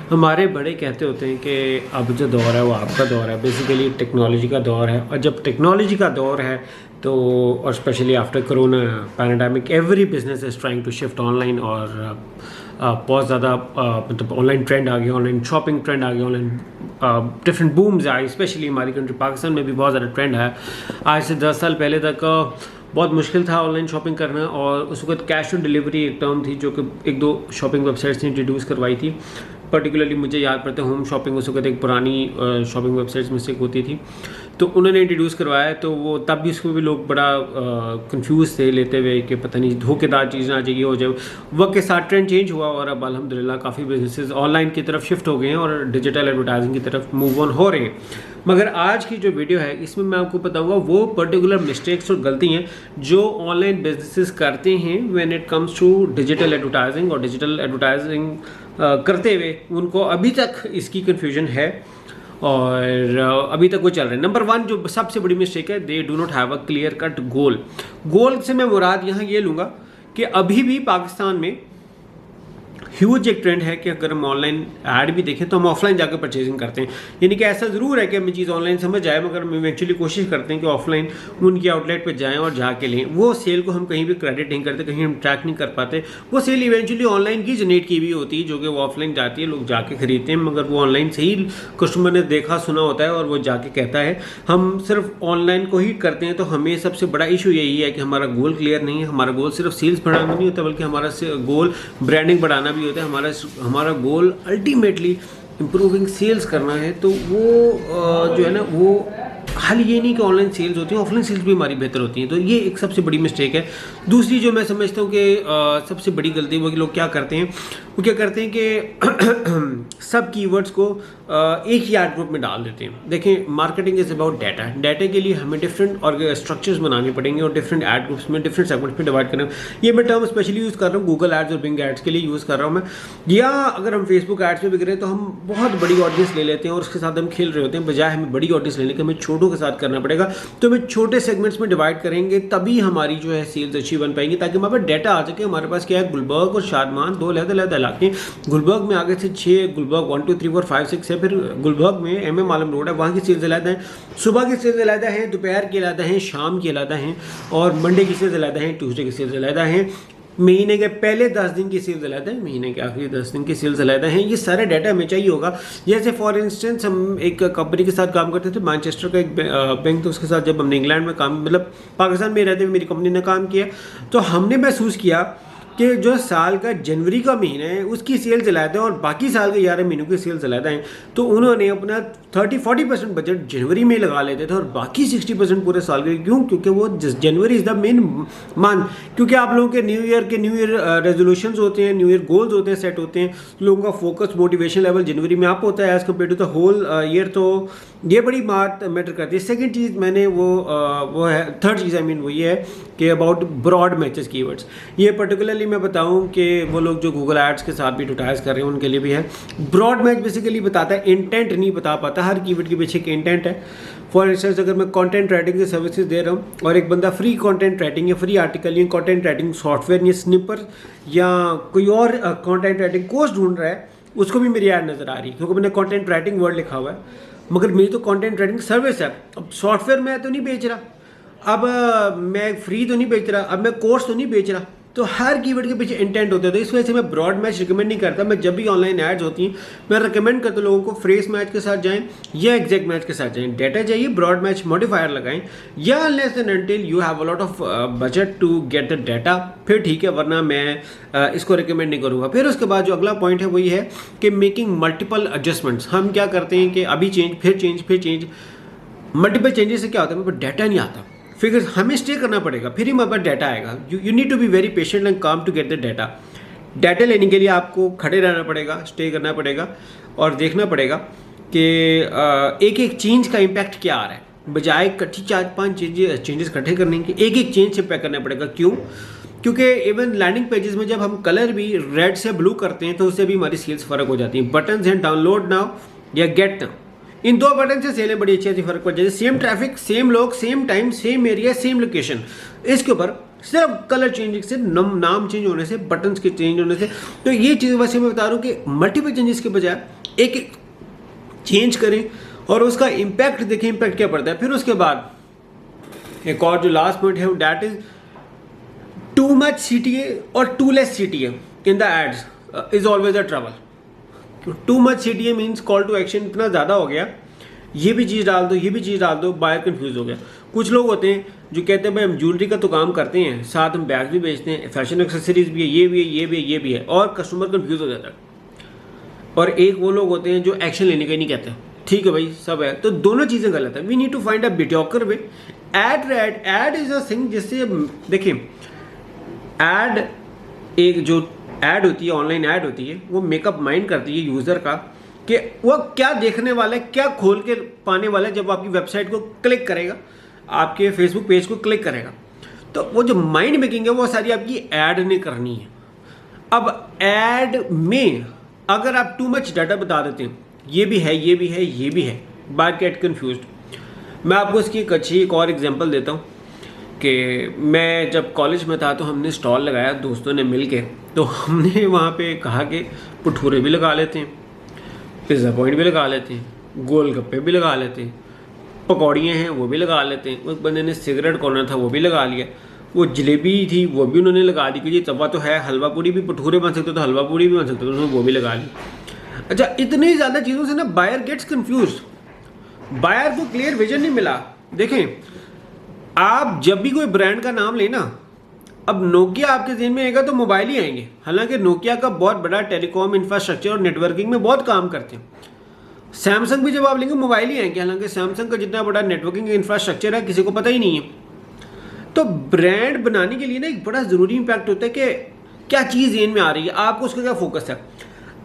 हमारे बड़े कहते होते हैं कि अब जो दौर है वो आपका दौर है, बेसिकली टेक्नोलॉजी का दौर है। और जब टेक्नोलॉजी का दौर है तो और specially after corona pandemic every business is trying to shift online. और बहुत ज़्यादा मतलब ऑनलाइन ट्रेंड आ गया, ऑनलाइन शॉपिंग ट्रेंड आ गया, ऑनलाइन डिफरेंट बूम्स आए। स्पेशली हमारी कंट्री पाकिस्तान में भी बहुत ज़्यादा ट्रेंड है। आज से 10 साल पहले तक बहुत मुश्किल था ऑनलाइन शॉपिंग करना, और उस वक्त कैश ऑन डिलीवरी एक टर्म थी जो कि एक दो शॉपिंग वेबसाइट्स ने इंट्रोड्यूस करवाई थी। पर्टिकुलरली मुझे याद पड़ता है होम शॉपिंग उस वक्त एक पुरानी शॉपिंग वेबसाइट्स में से एक होती थी, तो उन्होंने इंट्रोड्यूस करवाया। तो वो तब भी उसमें भी लोग बड़ा कंफ्यूज थे लेते हुए कि पता नहीं धोखेदार चीज़ ना चाहिए हो जाए। वक्त के साथ ट्रेंड चेंज हुआ और अब अल्हम्दुलिल्लाह काफ़ी बिजनेसेस ऑनलाइन की तरफ शिफ्ट हो गए हैं और डिजिटल एडवर्टाइजिंग की तरफ मूव ऑन हो रहे हैं। मगर आज की जो वीडियो है इसमें मैं आपको बताऊंगा वो पर्टिकुलर मिस्टेक्स और गलती हैं जो ऑनलाइन बिजनेसेस करते हैं when it comes to digital advertising. और डिजिटल एडवर्टाइजिंग करते हुए उनको अभी तक इसकी कन्फ्यूजन है और अभी तक वो चल रहे हैं। नंबर 1 जो सबसे बड़ी मिस्टेक है, they do not have a clear cut goal. Goal से मैं मुराद यहाँ ये लूँगा कि अभी भी पाकिस्तान में ह्यूज एक ट्रेंड है कि अगर हम ऑनलाइन ऐड भी देखें तो हम ऑफलाइन जाकर परचेजिंग करते हैं। यानी कि ऐसा ज़रूर है कि हमें चीज़ ऑनलाइन समझ आए, मगर हम इवेंचुअली कोशिश करते हैं कि ऑफलाइन उनकी आउटलेट पे जाएं और जाके लें। वो सेल को हम कहीं भी क्रेडिट नहीं करते, कहीं हम ट्रैक नहीं कर पाते। वो सेल इवेंचुअली ऑनलाइन की जनरेट की हुई होती है जो कि वो ऑफलाइन जाती है, लोग जाके खरीदते हैं, मगर वो ऑनलाइन से ही कस्टमर ने देखा सुना होता है और वो जाके कहता है। हम सिर्फ ऑनलाइन को ही करते हैं, तो हमें सबसे बड़ा इशू यही है कि हमारा गोल क्लियर नहीं है। हमारा गोल सिर्फ सेल्स बढ़ाना नहीं होता, बल्कि हमारा गोल ब्रांडिंग बढ़ाना भी होता है। हमारा गोल अल्टीमेटली इम्प्रूविंग सेल्स करना है। तो वो जो है ना, वो हाल ये नहीं कि ऑनलाइन सेल्स होती हैं, ऑफलाइन सेल्स भी हमारी बेहतर होती हैं। तो ये एक सबसे बड़ी मिस्टेक है। दूसरी जो मैं समझता हूँ कि सबसे बड़ी गलती वो कि लोग क्या करते हैं, वो क्या करते हैं कि सब कीवर्ड्स को एक ही एड ग्रुप में डाल देते हैं। देखें, marketing is about data. Data के लिए हमें डिफरेंट और स्ट्रक्चर्स बनाने पड़ेंगे और डिफरेंट एड ग्रुप्स में डिफरेंट सेगमेंट्स में डिवाइड करना। ये मैं टर्म स्पेशली यूज़ कर रहा हूँ गूगल एड्स और बिंग एड्स के लिए यूज़ कर रहा हूँ मैं। या अगर हम फेसबुक एड्स में बिक रहे हैं तो हम बहुत बड़ी ऑडियंस ले लेते हैं और उसके साथ हम खेल रहे होते हैं, बजाय हमें बड़ी ऑडियंस लेने के हमें छोटों के साथ करना पड़ेगा। तो हमें छोटे सेगमेंट्स में डिवाइड करेंगे तभी हमारी जो है सेल्स अच्छी बन पाएंगी, ताकि हमारे पास डाटा आ सके। हमारे पास क्या है, गुलबर्ग और शादमान 2 अलग-अलग इलाके। गुलबर्ग में आगे से 6 गुलबर्ग 1 2 3 4 5 6 है। फिर गुलबर्ग में MM आलम रोड है, वहाँ की सेल्स अलग हैं, सुबह की सेल्स अलग हैं, दोपहर की अलग हैं, शाम की अलग हैं, और मंडे की सेल्स अलग हैं, ट्यूसडे की सेल्स अलग हैं, महीने के पहले 10 दिन की सेल्स अलग है, महीने के आखिरी 10 दिन की सेल्स अलग हैं। ये सारे डाटा हमें चाहिए होगा। जैसे फॉर इंस्टेंस हम एक कंपनी के साथ काम करते थे, मैनचेस्टर का एक बैंक, तो उसके साथ जब हमने इंग्लैंड में काम, मतलब पाकिस्तान में रहते हुए मेरी कंपनी ने काम किया, तो हमने महसूस किया कि जो साल का जनवरी का महीना है उसकी सेल्स अलग है और बाकी साल के 11 महीनों की सेल्स अलग हैं। तो उन्होंने अपना 30-40% बजट जनवरी में लगा लेते थे और बाकी 60% पूरे साल के। क्यों? क्योंकि वो जनवरी इज़ द मेन मंथ। क्योंकि आप लोगों के न्यू ईयर रेजोल्यूशंस होते हैं, न्यू ईयर गोल्स होते हैं, सेट होते हैं। लोगों का फोकस, मोटिवेशन लेवल जनवरी में अप होता है as compared to the whole year. तो ये बड़ी बात मैटर करती है। सेकेंड चीज़ मैंने वो है, थर्ड चीज़ आई मीन वो ये है कि अबाउट ब्रॉड मैचेस कीवर्ड्स। ये पर्टिकुलरली मैं बताऊं कि वो लोग जो गूगल एड्स के साथ भी एडवर्टाइज कर रहे हैं उनके लिए भी है। ब्रॉड मैच बेसिकली बताता है, इंटेंट नहीं बता पाता। हर कीवर्ड के पीछे एक इंटेंट है। फॉर इंस्टेंस अगर मैं कंटेंट राइटिंग की सर्विसेज दे रहा हूँ और एक बंदा फ्री कंटेंट राइटिंग या फ्री आर्टिकल या कंटेंट राइटिंग सॉफ्टवेयर या स्निपर या कोई और कंटेंट राइटिंग कोर्स ढूंढ रहा है, उसको भी मेरी ऐड नज़र आ रही है क्योंकि मैंने कंटेंट राइटिंग वर्ड लिखा हुआ है, मगर मेरी तो कंटेंट राइटिंग सर्विस है। अब सॉफ्टवेयर मैं तो नहीं बेच रहा, अब मैं फ्री तो नहीं बेच रहा, अब मैं कोर्स तो नहीं बेच रहा। तो हर कीवर्ड के पीछे इंटेंट होते हैं। तो इस वजह से मैं ब्रॉड मैच रिकमेंड नहीं करता। मैं जब भी ऑनलाइन एड्स होती हैं मैं रिकमेंड करता हूँ लोगों को फ्रेज मैच के साथ जाएं या एग्जैक्ट मैच के साथ जाएं। डाटा चाहिए, ब्रॉड मैच मॉडिफायर लगाएं, या unless and until you have a lot of budget to get the data, फिर ठीक है, वरना मैं इसको रिकमेंड नहीं करूँगा। फिर उसके बाद जो अगला पॉइंट है वो ये है कि मेकिंग मल्टीपल एडजस्टमेंट्स। हम क्या करते हैं कि अभी चेंज, फिर चेंज, फिर चेंज। मल्टीपल चेंजेस से क्या होता है, मेरे पास डाटा नहीं आता, फिर हमें स्टे करना पड़ेगा, फिर ही हमारे पास डाटा आएगा। You need to be very patient and calm to get the data. Data लेने के लिए आपको खड़े रहना पड़ेगा, स्टे करना पड़ेगा और देखना पड़ेगा कि एक एक चेंज का इम्पैक्ट क्या आ रहा है, बजाय इकट्ठी 4-5 चेंजेस इकट्ठे करने के एक एक चेंज से इम्पैक्ट करना पड़ेगा। क्यों? क्योंकि इवन लैंडिंग पेजेस में जब हम कलर भी रेड से ब्लू करते हैं तो उससे भी हमारी सेल्स फ़र्क हो जाती है। बटन्स हैं डाउनलोड नाउ या गेट नाउ, इन 2 बटन से सेलें बड़ी अच्छी फ़र्क पड़ जाती है। सेम ट्रैफिक, सेम लोग, same time, same area, same location, इसके ऊपर सिर्फ कलर चेंज से, नाम चेंज होने से, बटन्स के चेंज होने से। तो ये चीज़ वैसे मैं बता रहा हूँ कि मल्टीपल चेंजेस के बजाय एक एक चेंज करें और उसका इम्पैक्ट देखें, इम्पैक्ट क्या पड़ता है। फिर उसके बाद एक और जो लास्ट पॉइंट है that is too much CTA और too less CTA in the ads is always a trouble. Too much CTA means call to action इतना ज़्यादा हो गया, ये भी चीज़ डाल दो, ये भी चीज़ डाल दो, बायर कंफ्यूज हो गया। कुछ लोग होते हैं जो कहते हैं भाई हम ज्वेलरी का तो काम करते हैं, साथ हम बैग भी बेचते हैं, फैशन एक्सेसरीज भी है, ये भी है, ये भी है, ये भी है, और कस्टमर कंफ्यूज हो जाता है। और एक वो लोग होते हैं जो एक्शन लेने का ही नहीं कहते, ठीक है भाई सब है। तो दोनों चीज़ें गलत है। We need to find a mediocre way. Ad is a thing जिससे देखिए, एड एक जो ऐड होती है, ऑनलाइन ऐड होती है, वो मेकअप माइंड करती है यूज़र का कि वो क्या देखने वाला है, क्या खोल के पाने वाला है जब आपकी वेबसाइट को क्लिक करेगा, आपके फेसबुक पेज को क्लिक करेगा। तो वो जो माइंड मेकिंग है वो सारी आपकी ऐड ने करनी है। अब ऐड में अगर आप टू मच डाटा बता देते हैं, ये भी है, ये भी है, ये भी है, बाय गेट कन्फ्यूज्ड। मैं आपको इसकी एक और एग्जांपल देता हूँ कि मैं जब कॉलेज में था तो हमने स्टॉल लगाया दोस्तों ने मिल के। तो हमने वहाँ पे कहा कि भटूरे भी लगा लेते हैं, पिज़्ज़ा पॉइंट भी लगा लेते हैं, गोलगप्पे भी लगा लेते हैं, पकौड़ियाँ हैं वो भी लगा लेते हैं। एक बंदे ने सिगरेट कॉर्नर था वो भी लगा लिया, वो जलेबी थी वो भी उन्होंने लगा दी कि ये तवा तो है, हलवा पूड़ी भी भटूरे बन सकते तो हलवा पूड़ी भी बन सकते, उन्होंने वो भी लगा ली। अच्छा, इतनी ज़्यादा चीज़ों से ना बायर गेट्स कन्फ्यूज, बायर को क्लियर विजन नहीं मिला। देखें, आप जब भी कोई ब्रांड का नाम लेना, अब नोकिया आपके ज़हन में आएगा तो मोबाइल ही आएंगे। हालांकि नोकिया का बहुत बड़ा टेलीकॉम इंफ्रास्ट्रक्चर और नेटवर्किंग में बहुत काम करते हैं। सैमसंग भी जब आप लेंगे मोबाइल ही आएंगे, हालांकि सैमसंग का जितना बड़ा नेटवर्किंग इंफ्रास्ट्रक्चर है किसी को पता ही नहीं है। तो ब्रांड बनाने के लिए ना एक बड़ा ज़रूरी इम्पैक्ट होता है कि क्या चीज़ ज़हन में आ रही है, आपको उसका क्या फोकस है।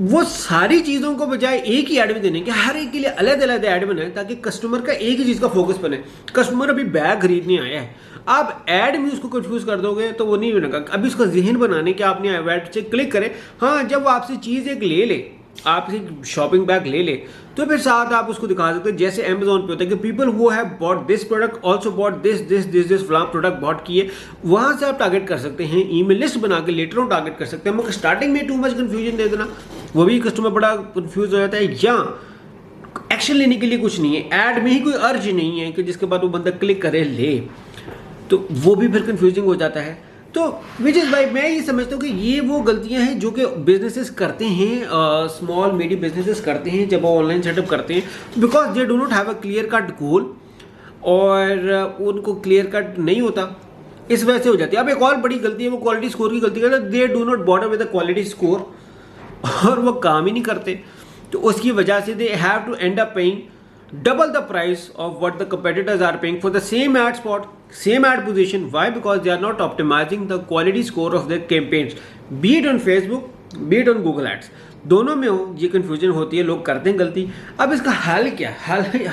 वो सारी चीज़ों को बजाय एक ही ऐड में देने के, हर एक के लिए अलग अलग ऐड बनाए ताकि कस्टमर का एक ही चीज़ का फोकस बने। कस्टमर अभी बैग खरीदने आया है, आप ऐड में उसको कंफ्यूज कर दोगे तो वो नहीं बनेगा। अभी उसका जहन बनाने के आपने ऐड से क्लिक करें, हाँ जब वो आपसे चीज़ एक ले आपसे शॉपिंग बैग ले तो फिर साथ आप उसको दिखा सकते हैं। जैसे अमेजोन पे होता है कि people who have bought this product also bought this flam product bought किए, वहाँ से आप टारगेट कर सकते हैं। ईमेल लिस्ट बना के लेटर ऑन टारगेट कर सकते हैं। मगर स्टार्टिंग में टू मच कन्फ्यूजन दे देना, वो भी कस्टमर बड़ा कन्फ्यूज हो जाता है। या एक्शन लेने के लिए कुछ नहीं है, ऐड में ही कोई अर्ज नहीं है कि जिसके बाद वो बंदा क्लिक करे ले, तो वो भी फिर कन्फ्यूजिंग हो जाता है। तो विजय भाई, मैं ये समझता हूँ कि ये वो गलतियाँ हैं जो कि बिजनेसेस करते हैं, स्मॉल मीडियम बिजनेसेस करते हैं जब वो ऑनलाइन सेटअप करते हैं, because they do not have a clear cut goal और उनको क्लियर कट नहीं होता, इस वजह से हो जाती है। अब एक और बड़ी गलती है वो क्वालिटी स्कोर की गलती है। They do not border with the quality score, और वो काम ही नहीं करते, तो उसकी वजह से they have to end up paying double the price of what the competitors are paying for the same ad spot, same ad position. Why? Because they are not optimizing the quality score of their campaigns, be it on Facebook, be it on Google Ads. दोनों में हो ये confusion होती है, लोग करते हैं गलती। अब इसका हल क्या?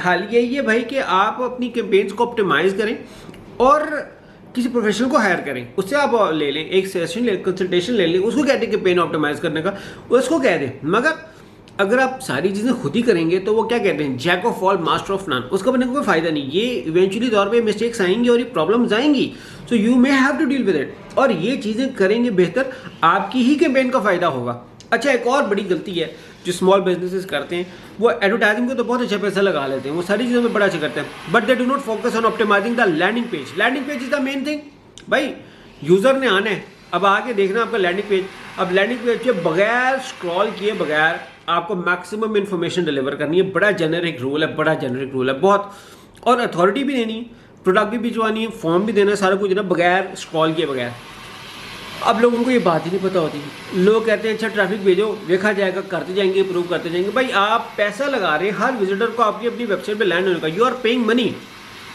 हल यही है भाई कि आप अपनी कैंपेन्स को ऑप्टिमाइज करें और किसी प्रोफेशनल को हायर करें, उससे आप ले लें, एक सेशन ले, कंसल्टेशन ले लें, उसको कहते हैं कैंपेन ऑप्टिमाइज करने का, उसको कह दें। मगर अगर आप सारी चीज़ें खुद ही करेंगे तो वो क्या कहते हैं, jack of all master of none, उसका बनने का कोई फायदा नहीं। ये इवेंचुअली तौर पे मिस्टेक्स आएंगी और ये प्रॉब्लम्स आएंगी, so you may have to deal with it. और ये चीज़ें करेंगे बेहतर, आपकी ही कैंपेन का फायदा होगा। अच्छा, एक और बड़ी गलती है जो स्मॉल बिजनेसेस करते हैं, वो एडवर्टाइजिंग को तो बहुत अच्छा पैसा लगा लेते हैं, वो सारी चीज़ों में बड़ा अच्छा करते हैं, but they do not focus on optimizing the landing page. Landing page is the main thing. भाई यूज़र ने आना है, अब आके देखना आपका लैंडिंग पेज। अब लैंडिंग पेज के बगैर स्क्रॉल किए बगैर आपको मैक्सिमम इन्फॉर्मेशन डिलीवर करनी है। बड़ा जेनरिक रूल है, बड़ा जेनरिक रूल है बहुत, और अथॉरिटी भी देनी है, प्रोडक्ट भी भिजवानी है, फॉर्म भी देना है, सारा कुछ देना बगैर स्क्रॉल किए बगैर। अब लोगों को ये बात ही नहीं पता होती। लोग कहते हैं अच्छा ट्रैफिक भेजो, देखा जाएगा, करते जाएंगे, प्रूव करते जाएंगे। भाई आप पैसा लगा रहे हैं हर विजिटर को आपकी अपनी वेबसाइट पे लैंड होने का, यू आर पेइंग मनी।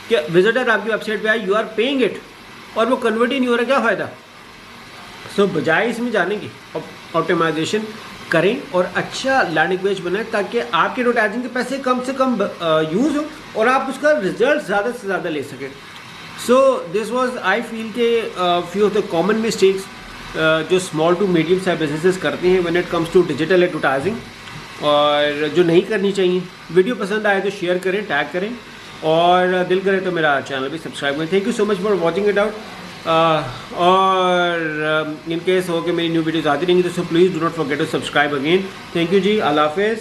क्या विजिटर आपकी वेबसाइट पे आए, यू आर पेइंग इट, और वो कन्वर्ट ही नहीं हो रहा, क्या फ़ायदा। सो बजाय इसमें जाने की ऑप्टिमाइजेशन करें और अच्छा लैंडिंग पेज बनाएं ताकि आपके एडवर्टाइजिंग के पैसे कम से कम यूज़ हो और आप उसका रिजल्ट ज़्यादा से ज़्यादा ले सकें। So this was I feel के few of the common mistakes जो small to medium size businesses करते हैं when it comes to digital advertising, और जो नहीं करनी चाहिए। वीडियो पसंद आए तो शेयर करें, टैग करें, और दिल करे तो मेरा चैनल भी सब्सक्राइब करें। Thank you so much for watching it out. और इन केस हो कि मेरी न्यू वीडियोस आती रहेंगी तो so please do not forget to subscribe again. Thank you ji, अल्लाह हाफिज़।